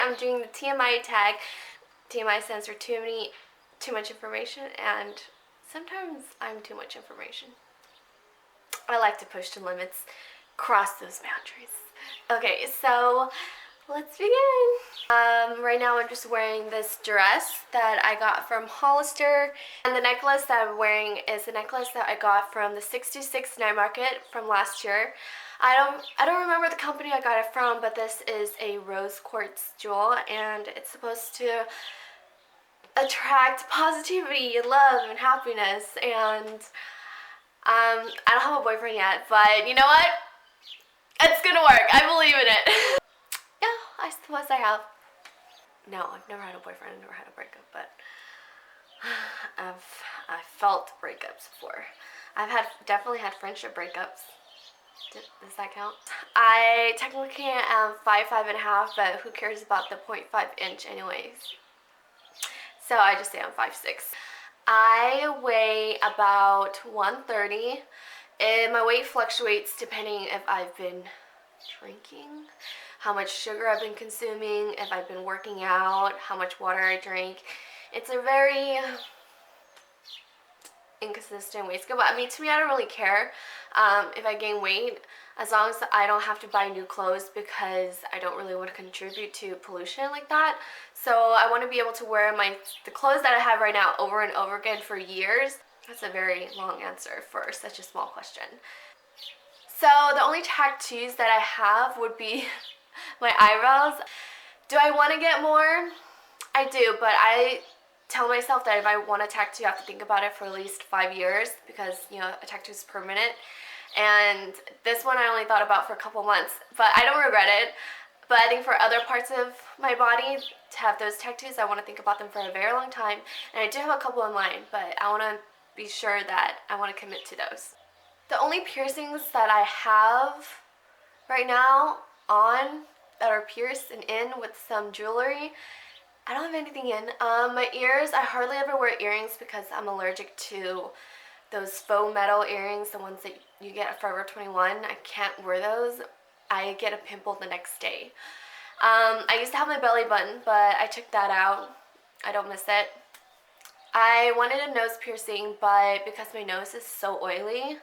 I'm doing the TMI tag. TMI stands for too much information, and sometimes I'm too much information. I like to push the limits, cross those boundaries. Okay, so let's begin. Right now I'm just wearing this dress that I got from Hollister, and the necklace that I'm wearing is a necklace that I got from the 626 night market from last year. I don't remember the company I got it from, but this is a rose quartz jewel, and it's supposed to attract positivity and love and happiness. And I don't have a boyfriend yet, but you know what? It's gonna work. I believe in it. Yeah, I suppose I have. No, I've never had a boyfriend. I've never had a breakup, but I've felt breakups before. I've definitely had friendship breakups. Does that count? I technically am 5'5.5", but who cares about the 0.5 inch anyways? So I just say I'm 5'6". I weigh about 130. My weight fluctuates depending if I've been drinking, how much sugar I've been consuming, if I've been working out, how much water I drink. It's a very inconsistent weight scale, but I mean, to me, I don't really care if I gain weight, as long as I don't have to buy new clothes, because I don't really want to contribute to pollution like that. So I want to be able to wear the clothes that I have right now over and over again for years. That's a very long answer for such a small question. So the only tattoos that I have would be my eyebrows. Do I want to get more? I do, but I tell myself that if I want a tattoo, I have to think about it for at least 5 years, because, you know, a tattoo is permanent. And this one I only thought about for a couple months, but I don't regret it. But I think for other parts of my body, to have those tattoos, I want to think about them for a very long time. And I do have a couple in mind, but I want to be sure that I want to commit to those. The only piercings that I have right now on that are pierced and in with some jewelry, I don't have anything in. My ears, I hardly ever wear earrings because I'm allergic to those faux metal earrings, the ones that you get at Forever 21. I can't wear those. I get a pimple the next day. I used to have my belly button, but I took that out. I don't miss it. I wanted a nose piercing, but because my nose is so oily,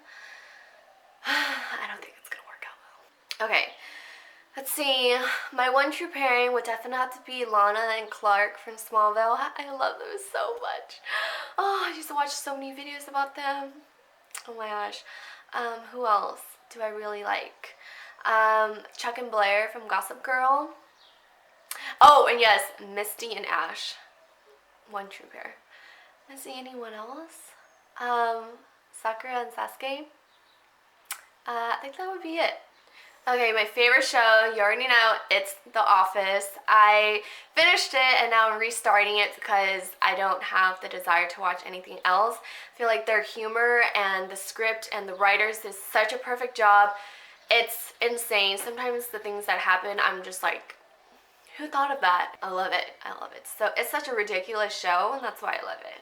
I don't think it's gonna work out well. Okay, let's see. My one true pairing would definitely have to be Lana and Clark from Smallville. I love them so much. Oh, I used to watch so many videos about them. Oh my gosh. Who else do I really like? Chuck and Blair from Gossip Girl. Oh, and yes, Misty and Ash. One true pair. Is there anyone else? Sakura and Sasuke. I think that would be it. Okay, my favorite show, you already know, it's The Office. I finished it and now I'm restarting it because I don't have the desire to watch anything else. I feel like their humor and the script and the writers did such a perfect job. It's insane. Sometimes the things that happen, I'm just like, who thought of that? I love it. I love it. So it's such a ridiculous show, and that's why I love it.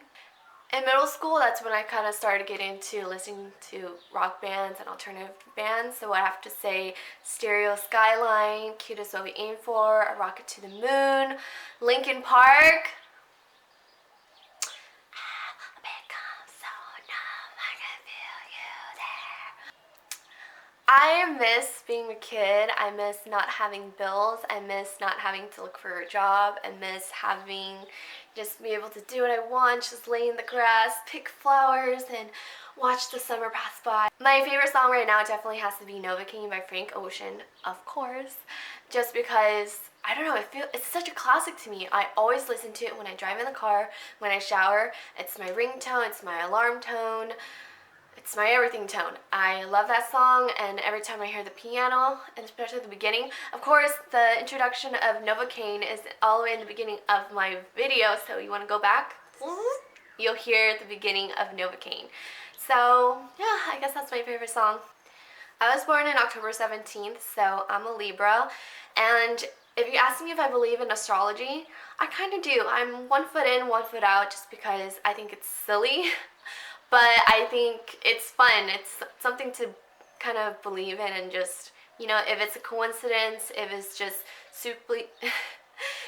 In middle school, that's when I kind of started getting into listening to rock bands and alternative bands. So I have to say Stereo Skyline, Cute Is What We Aim For, A Rocket to the Moon, Linkin Park. I miss being a kid. I miss not having bills. I miss not having to look for a job. I miss having just be able to do what I want, just lay in the grass, pick flowers, and watch the summer pass by. My favorite song right now definitely has to be Novocaine by Frank Ocean, of course, just because, I don't know, it's such a classic to me. I always listen to it when I drive in the car, when I shower. It's my ringtone, it's my alarm tone. It's my everything tone. I love that song, and every time I hear the piano, and especially the beginning, of course, the introduction of Novocaine is all the way in the beginning of my video, so you want to go back, you'll hear the beginning of Novocaine. So, yeah, I guess that's my favorite song. I was born on October 17th, so I'm a Libra, and if you ask me if I believe in astrology, I kind of do. I'm 1 foot in, 1 foot out, just because I think it's silly. But I think it's fun. It's something to kind of believe in, and just, you know, if it's a coincidence, if it's just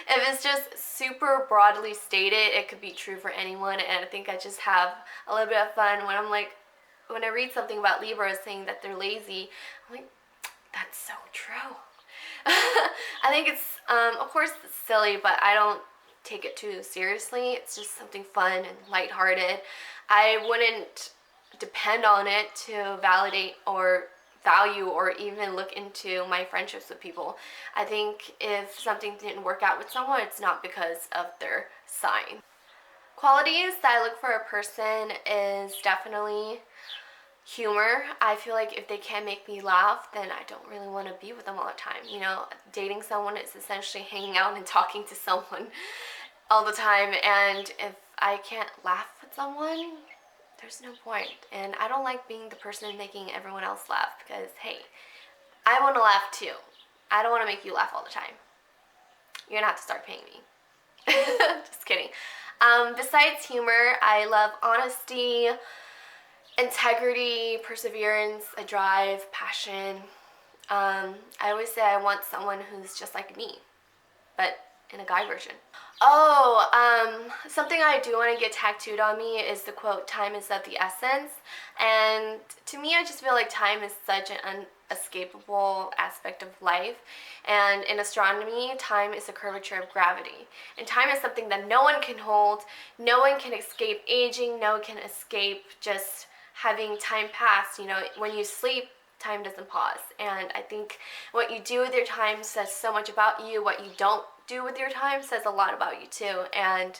If it's just super broadly stated, it could be true for anyone, and I think I just have a little bit of fun when I'm like, when I read something about Libras saying that they're lazy, I'm like, that's so true. I think it's, of course, it's silly, but I don't take it too seriously. It's just something fun and lighthearted. I wouldn't depend on it to validate or value or even look into my friendships with people. I think if something didn't work out with someone, it's not because of their sign. Qualities that I look for a person is definitely humor. I feel like if they can't make me laugh, then I don't really want to be with them all the time. You know, dating someone is essentially hanging out and talking to someone all the time, and if I can't laugh with someone, there's no point. And I don't like being the person making everyone else laugh because, hey, I want to laugh too. I don't want to make you laugh all the time. You're gonna have to start paying me. Just kidding. Besides humor, I love honesty, integrity, perseverance, a drive, passion. I always say I want someone who's just like me, but in a guy version. Oh, something I do want to get tattooed on me is the quote, "Time is of the essence." And to me, I just feel like time is such an unescapable aspect of life. And in astronomy, time is a curvature of gravity. And time is something that no one can hold, no one can escape aging, no one can escape just having time pass. You know, when you sleep, time doesn't pause. And I think what you do with your time says so much about you. What you don't do with your time says a lot about you too. And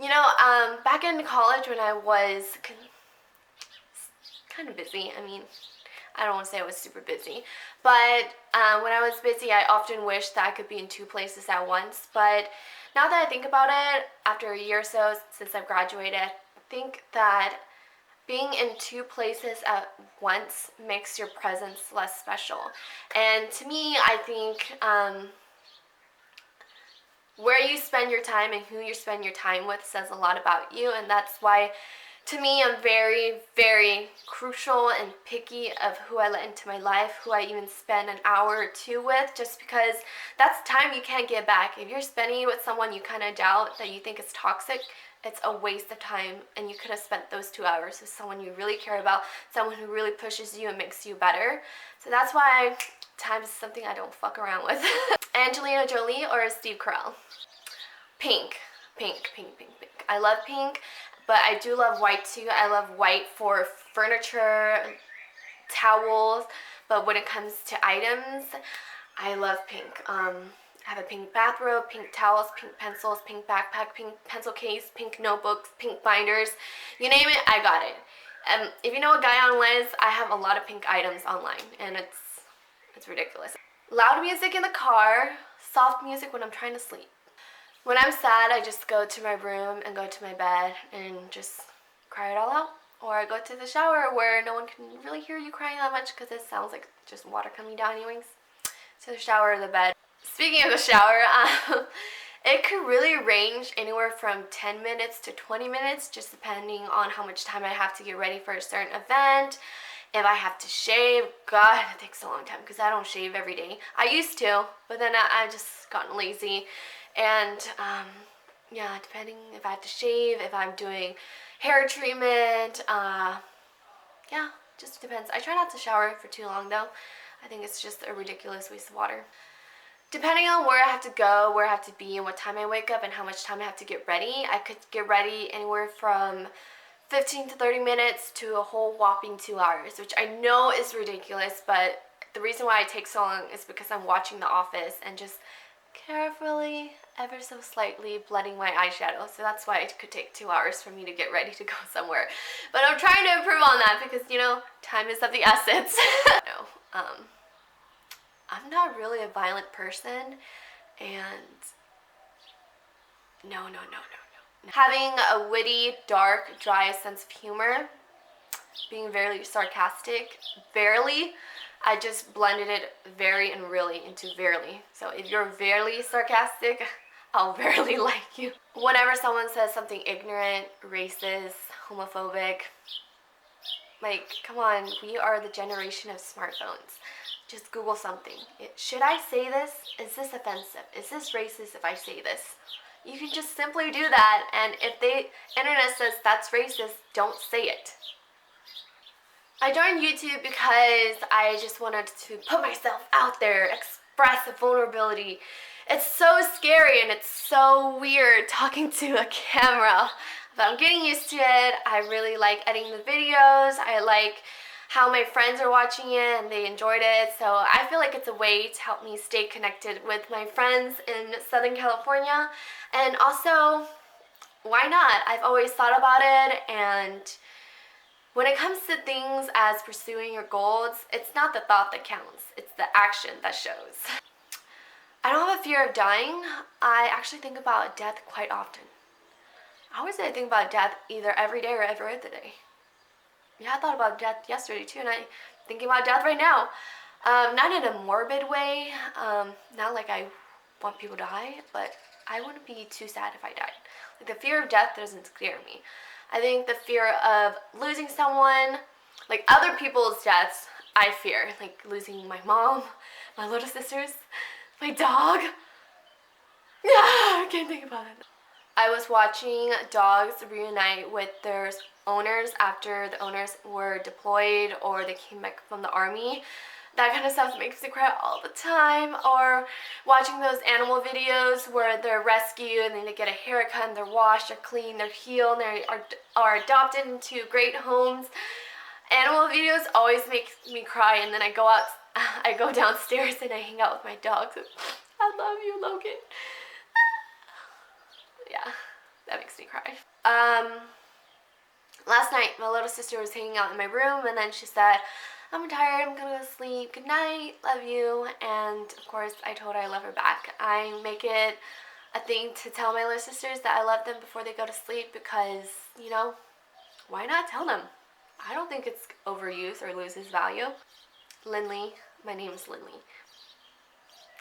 you know, back in college when I was kind of busy, I mean, I don't want to say I was super busy, but when I was busy, I often wished that I could be in two places at once. But now that I think about it, after a year or so since I've graduated, I think that being in two places at once makes your presence less special. And to me, I think where you spend your time and who you spend your time with says a lot about you. And that's why, to me, I'm very, very crucial and picky of who I let into my life, who I even spend an hour or two with, just because that's time you can't get back. If you're spending it with someone you kind of doubt, that you think is toxic, it's a waste of time, and you could have spent those 2 hours with someone you really care about, someone who really pushes you and makes you better. So that's why time is something I don't fuck around with. Angelina Jolie or Steve Carell? Pink. Pink, pink, pink, pink. I love pink, but I do love white too. I love white for furniture, towels, but when it comes to items, I love pink. I have a pink bathrobe, pink towels, pink pencils, pink backpack, pink pencil case, pink notebooks, pink binders. You name it, I got it. If you know a guy on Liz, I have a lot of pink items online, and it's ridiculous. Loud music in the car, soft music when I'm trying to sleep. When I'm sad, I just go to my room and go to my bed and just cry it all out. Or I go to the shower where no one can really hear you crying that much because it sounds like just water coming down anyways. So the shower or the bed. Speaking of the shower, it could really range anywhere from 10 minutes to 20 minutes, just depending on how much time I have to get ready for a certain event. If I have to shave, God, it takes a long time because I don't shave every day. I used to, but then I've just gotten lazy. And yeah, depending if I have to shave, if I'm doing hair treatment, yeah, just depends. I try not to shower for too long though. I think it's just a ridiculous waste of water. Depending on where I have to go, where I have to be, and what time I wake up, and how much time I have to get ready, I could get ready anywhere from 15 to 30 minutes to a whole whopping 2 hours, which I know is ridiculous, but the reason why it takes so long is because I'm watching The Office and just carefully, ever so slightly blending my eyeshadow. So that's why it could take 2 hours for me to get ready to go somewhere. But I'm trying to improve on that because, you know, time is of the essence. No, I'm not really a violent person, and no. Having a witty, dark, dry sense of humor, being very sarcastic, barely, I just blended it very and really into verily. So if you're very sarcastic, I'll barely like you. Whenever someone says something ignorant, racist, homophobic, like, come on, we are the generation of smartphones. just Google something. Should I say this? Is this offensive? Is this racist if I say this? You can just simply do that, and if the internet says that's racist, don't say it. I joined YouTube because I just wanted to put myself out there, express a vulnerability. It's so scary and it's so weird talking to a camera, but I'm getting used to it. I really like editing the videos. I like how my friends are watching it and they enjoyed it. So I feel like it's a way to help me stay connected with my friends in Southern California. And also, why not? I've always thought about it, and when it comes to things as pursuing your goals, it's not the thought that counts, it's the action that shows. I don't have a fear of dying. I actually think about death quite often. I would say I think about death either every day or every other day. Yeah, I thought about death yesterday too, and I'm thinking about death right now. Not in a morbid way, not like I want people to die, but I wouldn't be too sad if I died. Like, the fear of death doesn't scare me. I think the fear of losing someone, like other people's deaths, I fear. Like losing my mom, my little sisters, my dog. I can't think about it. I was watching dogs reunite with their owners after the owners were deployed or they came back from the army. That kind of stuff makes me cry all the time. Or watching those animal videos where they're rescued and then they get a haircut and they're washed, they're clean, they're healed, they are adopted into great homes. Animal videos always make me cry, and then I go downstairs and I hang out with my dogs. I love you, Logan. Yeah, that makes me cry. Last night my little sister was hanging out in my room, and then she said, I'm tired, I'm gonna go to sleep, good night, love you. And of course I told her I love her back. I make it a thing to tell my little sisters that I love them before they go to sleep because, you know, why not tell them? I don't think it's overused or loses value. Lynn, my name is Lynn.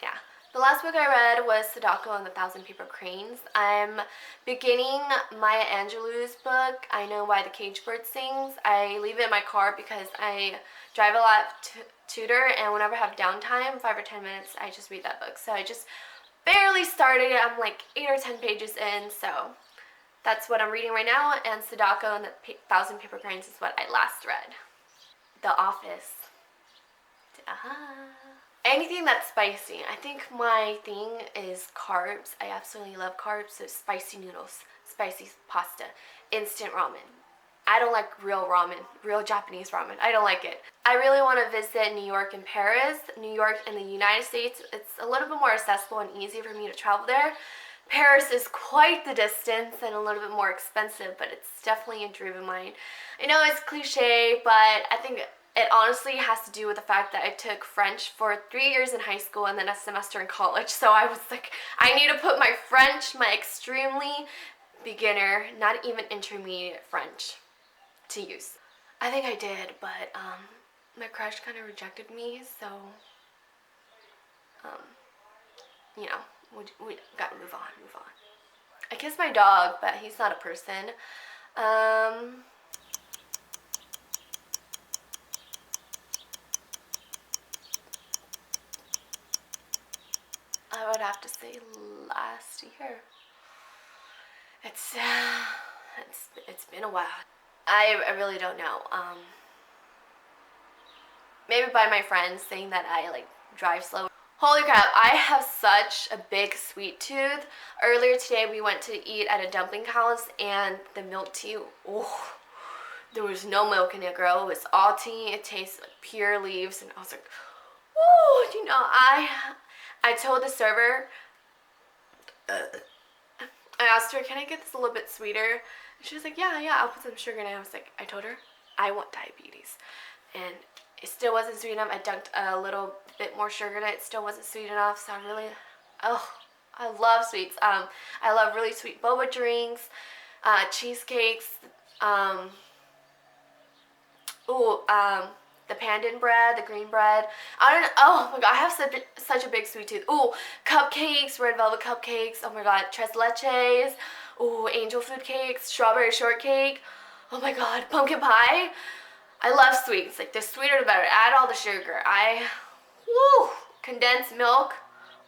Yeah. The last book I read was Sadako and the Thousand Paper Cranes. I'm beginning Maya Angelou's book, I Know Why the Cage Bird Sings. I leave it in my car because I drive a lot to tutor, and whenever I have downtime, 5 or 10 minutes, I just read that book. So I just barely started it. I'm like 8 or 10 pages in, so that's what I'm reading right now. And Sadako and the Thousand Paper Cranes is what I last read. The Office. Anything that's spicy. I think my thing is carbs. I absolutely love carbs. So spicy noodles, spicy pasta, instant ramen. I don't like real ramen, real Japanese ramen. I don't like it. I really want to visit New York and Paris. New York in the United States, it's a little bit more accessible and easy for me to travel there. Paris is quite the distance and a little bit more expensive, but it's definitely a dream of mine. I know it's cliche, but I think it honestly has to do with the fact that I took French for 3 years in high school and then a semester in college. So I was like, I need to put my French, my extremely beginner, not even intermediate French, to use. I think I did, but my crush kind of rejected me, so you know, we gotta move on. I kiss my dog, but he's not a person. I would have to say last year. It's been a while. I really don't know. Maybe by my friends saying that I like drive slow. Holy crap, I have such a big sweet tooth. Earlier today we went to eat at a dumpling house, and the milk tea, oh, there was no milk in it, girl. It was all tea. It tastes like pure leaves, and I was like, oh, you know, I told the server, I asked her, can I get this a little bit sweeter? And she was like, yeah, I'll put some sugar in it. I told her, I want diabetes. And it still wasn't sweet enough. I dunked a little bit more sugar in it. It still wasn't sweet enough. So I love sweets. I love really sweet boba drinks, cheesecakes, the pandan bread, the green bread. Oh my god, I have such a big sweet tooth. Ooh, cupcakes, red velvet cupcakes. Oh my god, tres leches. Ooh, angel food cakes, strawberry shortcake. Oh my god, pumpkin pie. I love sweets. Like, the sweeter the better. Add all the sugar. Woo! Condensed milk.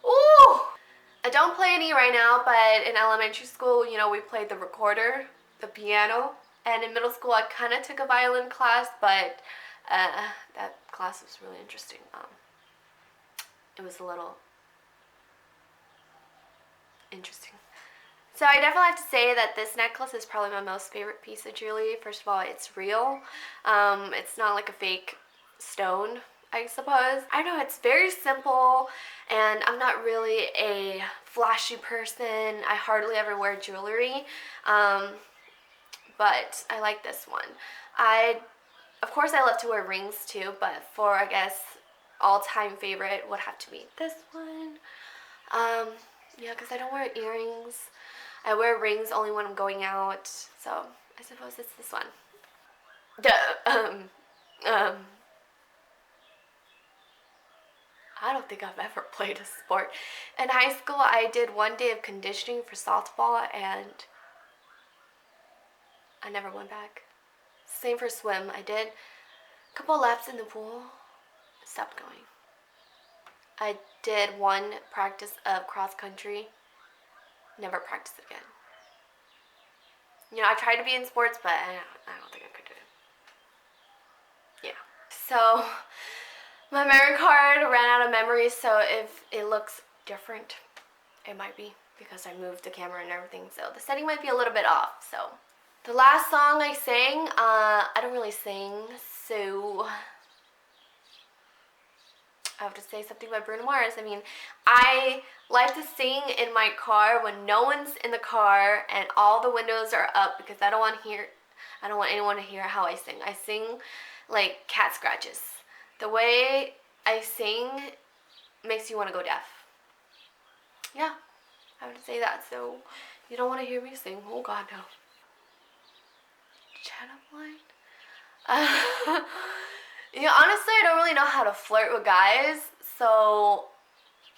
Ooh! I don't play any right now, but in elementary school, you know, we played the recorder, the piano, and in middle school I kind of took a violin class, but that class was really interesting. It was a little interesting. So I definitely have to say that this necklace is probably my most favorite piece of jewelry. First of all, it's real. It's not like a fake stone, I suppose. I know it's very simple, and I'm not really a flashy person. I hardly ever wear jewelry, but I like this one. Of course, I love to wear rings too, but for, I guess, all-time favorite would have to be this one. Yeah, because I don't wear earrings. I wear rings only when I'm going out, so I suppose it's this one. I don't think I've ever played a sport. In high school, I did 1 day of conditioning for softball, and I never went back. Same for swim. I did a couple laps in the pool, stopped going. I did 1 practice of cross country, never practiced again. You know, I tried to be in sports, but I don't think I could do it. Yeah. So, my memory card ran out of memory, so if it looks different, it might be because I moved the camera and everything, so the setting might be a little bit off. So, the last song I sang, I don't really sing, so I have to say something by Bruno Mars. I mean, I like to sing in my car when no one's in the car and all the windows are up because I don't want anyone to hear how I sing. I sing like cat scratches. The way I sing makes you want to go deaf. Yeah, I would say that. So, you don't want to hear me sing? Oh God, no. Chat up line? Yeah, honestly, I don't really know how to flirt with guys, so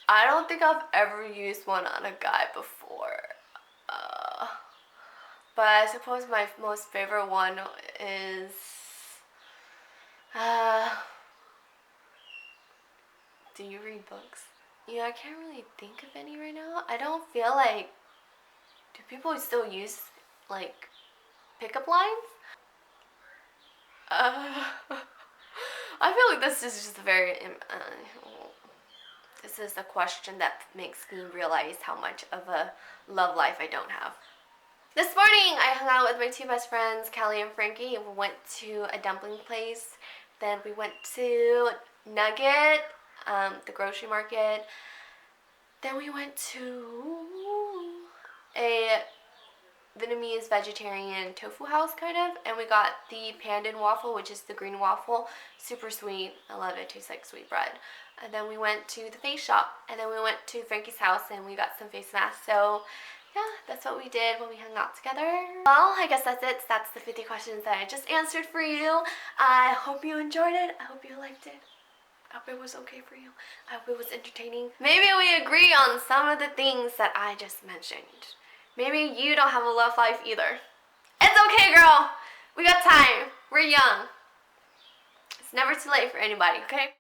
I don't think I've ever used one on a guy before. But I suppose my most favorite one is, do you read books? Yeah, I can't really think of any right now. I don't feel like, do people still use, like, pickup lines? I feel like this is just this is a question that makes me realize how much of a love life I don't have. This morning, I hung out with my 2 best friends, Callie and Frankie, and we went to a dumpling place. Then we went to Nugget, the grocery market. Then we went to a Vietnamese vegetarian tofu house, kind of, and we got the pandan waffle, which is the green waffle. Super sweet. I love it. It tastes like sweet bread. And then we went to the face shop, and then we went to Frankie's house and we got some face masks. So yeah, that's what we did when we hung out together. Well, I guess that's it. That's the 50 questions that I just answered for you. I hope you enjoyed it. I hope you liked it. I hope it was okay for you. I hope it was entertaining. Maybe we agree on some of the things that I just mentioned. Maybe you don't have a love life either. It's okay, girl. We got time. We're young. It's never too late for anybody, okay?